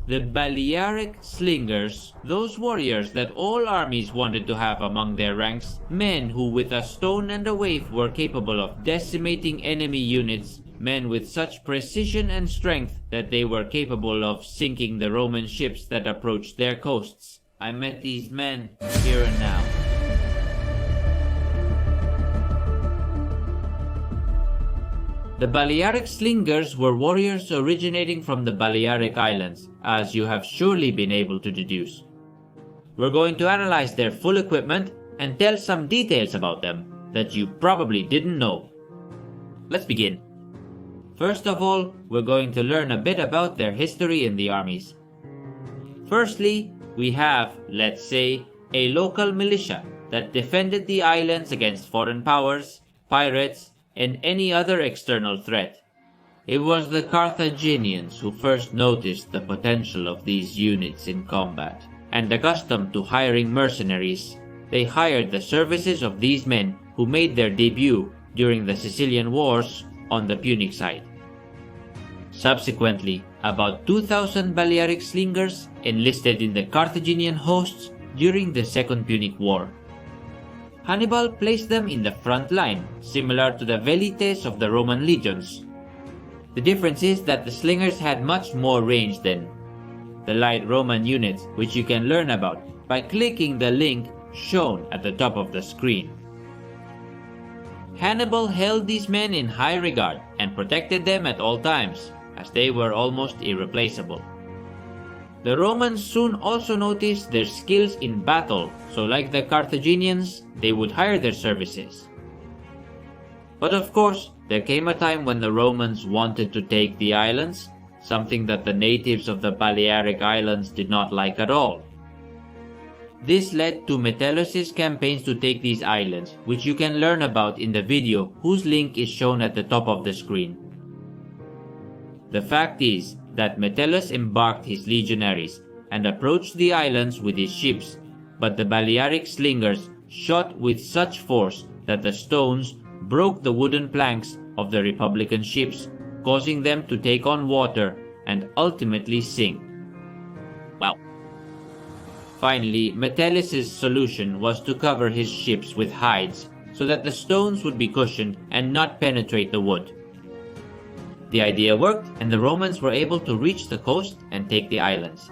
The Balearic Slingers, those warriors that all armies wanted to have among their ranks, men who with a stone and a wave were capable of decimating enemy units, men with such precision and strength that they were capable of sinking the Roman ships that approached their coasts. I met these men here and now. The Balearic Slingers were warriors originating from the Balearic Islands, as you have surely been able to deduce. We're going to analyze their full equipment and tell some details about them that you probably didn't know. Let's begin. First of all, we're going to learn a bit about their history in the armies. Firstly, we have, let's say, a local militia that defended the islands against foreign powers, pirates, and any other external threat. It was the Carthaginians who first noticed the potential of these units in combat, and accustomed to hiring mercenaries, they hired the services of these men who made their debut during the Sicilian Wars on the Punic side. Subsequently, about 2,000 Balearic Slingers enlisted in the Carthaginian hosts during the Second Punic War. Hannibal placed them in the front line, similar to the velites of the Roman legions. The difference is that the slingers had much more range than the light Roman units, which you can learn about by clicking the link shown at the top of the screen. Hannibal held these men in high regard and protected them at all times, as they were almost irreplaceable. The Romans soon also noticed their skills in battle, so like the Carthaginians, they would hire their services. But of course, there came a time when the Romans wanted to take the islands, something that the natives of the Balearic Islands did not like at all. This led to Metellus' campaigns to take these islands, which you can learn about in the video whose link is shown at the top of the screen. The fact is that Metellus embarked his legionaries and approached the islands with his ships, but the Balearic Slingers shot with such force that the stones broke the wooden planks of the Republican ships, causing them to take on water and ultimately sink. Wow. Finally, Metellus' solution was to cover his ships with hides so that the stones would be cushioned and not penetrate the wood. The idea worked, and the Romans were able to reach the coast and take the islands.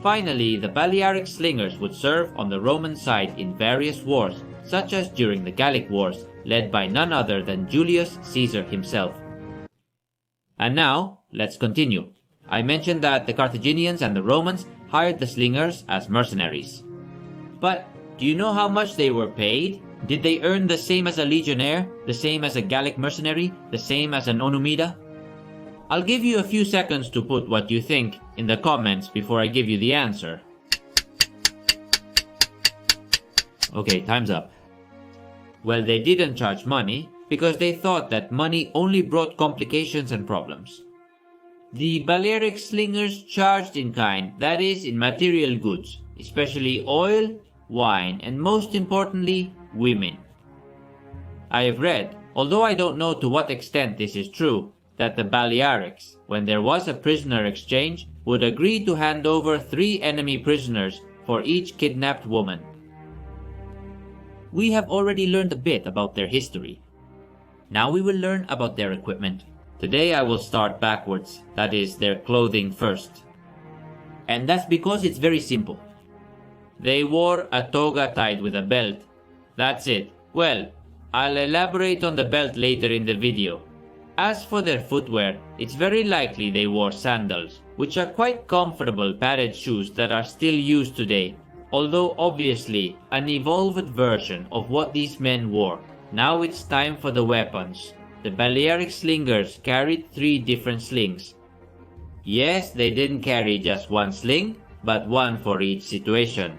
Finally, the Balearic Slingers would serve on the Roman side in various wars, such as during the Gallic Wars, led by none other than Julius Caesar himself. And now, let's continue. I mentioned that the Carthaginians and the Romans hired the Slingers as mercenaries. But do you know how much they were paid? Did they earn the same as a legionnaire, the same as a Gallic mercenary, the same as an Onumida? I'll give you a few seconds to put what you think in the comments before I give you the answer. Okay, time's up. Well, they didn't charge money because they thought that money only brought complications and problems. The Balearic Slingers charged in kind, that is, in material goods, especially oil, wine, and most importantly, women. I have read, although I don't know to what extent this is true, that the Balearics, when there was a prisoner exchange, would agree to hand over 3 enemy prisoners for each kidnapped woman. We have already learned a bit about their history. Now we will learn about their equipment. Today I will start backwards, that is, their clothing first. And that's because it's very simple. They wore a toga tied with a belt. That's it. Well, I'll elaborate on the belt later in the video. As for their footwear, it's very likely they wore sandals, which are quite comfortable padded shoes that are still used today, although obviously an evolved version of what these men wore. Now it's time for the weapons. The Balearic Slingers carried 3 different slings. Yes, they didn't carry just one sling, but one for each situation.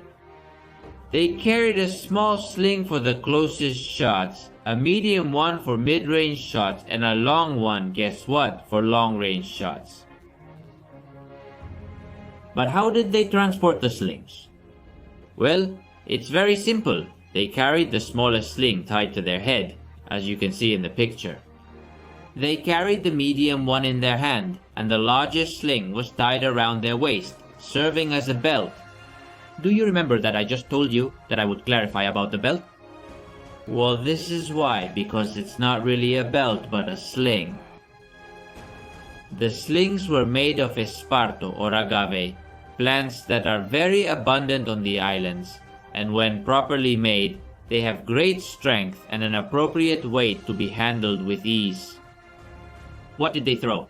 They carried a small sling for the closest shots, a medium one for mid-range shots, and a long one, guess what, for long-range shots. But how did they transport the slings? Well, it's very simple. They carried the smallest sling tied to their head, as you can see in the picture. They carried the medium one in their hand, and the largest sling was tied around their waist, serving as a belt. Do you remember that I just told you that I would clarify about the belt? Well, this is why, because it's not really a belt but a sling. The slings were made of esparto or agave, plants that are very abundant on the islands, and when properly made, they have great strength and an appropriate weight to be handled with ease. What did they throw?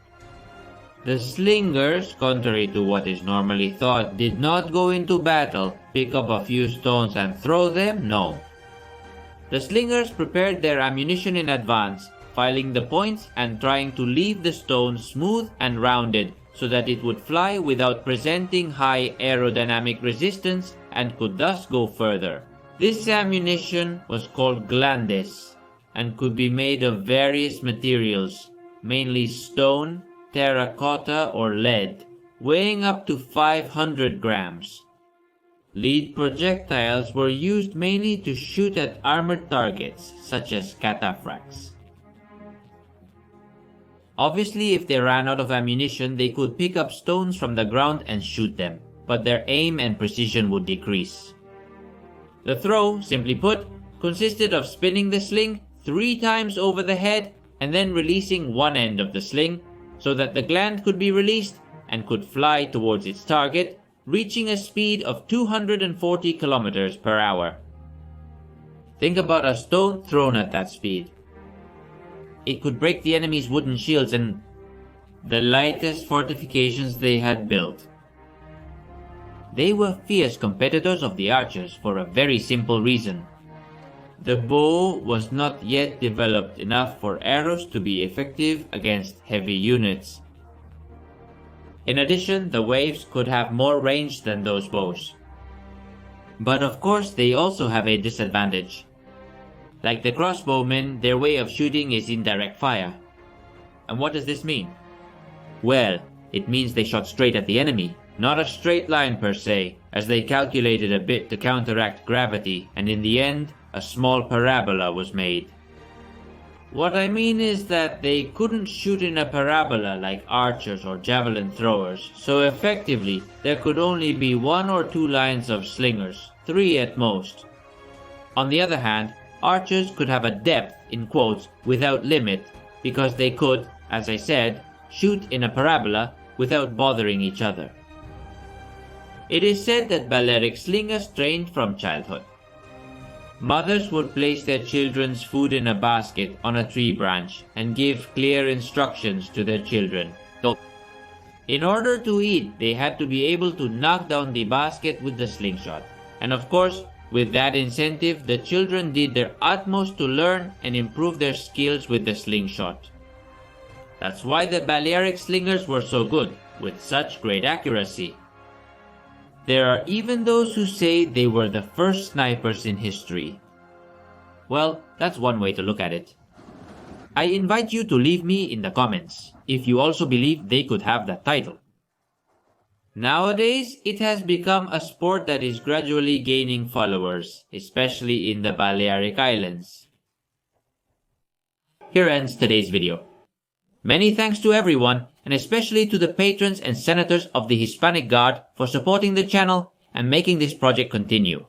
The slingers, contrary to what is normally thought, did not go into battle, pick up a few stones and throw them, no. The slingers prepared their ammunition in advance, filing the points and trying to leave the stone smooth and rounded so that it would fly without presenting high aerodynamic resistance and could thus go further. This ammunition was called glandes and could be made of various materials, mainly stone, terracotta or lead, weighing up to 500 grams. Lead projectiles were used mainly to shoot at armored targets, such as cataphracts. Obviously, if they ran out of ammunition, they could pick up stones from the ground and shoot them, but their aim and precision would decrease. The throw, simply put, consisted of spinning the sling 3 times over the head and then releasing one end of the sling so that the gland could be released and could fly towards its target, reaching a speed of 240 kilometers per hour. Think about a stone thrown at that speed. It could break the enemy's wooden shields and the lightest fortifications they had built. They were fierce competitors of the archers for a very simple reason. The bow was not yet developed enough for arrows to be effective against heavy units. In addition, the waves could have more range than those bows. But of course, they also have a disadvantage. Like the crossbowmen, their way of shooting is indirect fire. And what does this mean? Well, it means they shot straight at the enemy, not a straight line per se, as they calculated a bit to counteract gravity, and in the end, a small parabola was made. What I mean is that they couldn't shoot in a parabola like archers or javelin throwers, so effectively there could only be 1 or 2 lines of slingers, 3 at most. On the other hand, archers could have a depth, in quotes, without limit, because they could, as I said, shoot in a parabola without bothering each other. It is said that Balearic Slingers trained from childhood. Mothers would place their children's food in a basket on a tree branch and give clear instructions to their children. In order to eat, they had to be able to knock down the basket with the slingshot. And of course, with that incentive, the children did their utmost to learn and improve their skills with the slingshot. That's why the Balearic Slingers were so good, with such great accuracy. There are even those who say they were the first snipers in history. Well, that's one way to look at it. I invite you to leave me in the comments if you also believe they could have that title. Nowadays, it has become a sport that is gradually gaining followers, especially in the Balearic Islands. Here ends today's video. Many thanks to everyone, and especially to the patrons and senators of the Hispanic Guard for supporting the channel and making this project continue.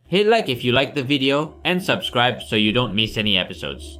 Hit like if you liked the video and subscribe so you don't miss any episodes.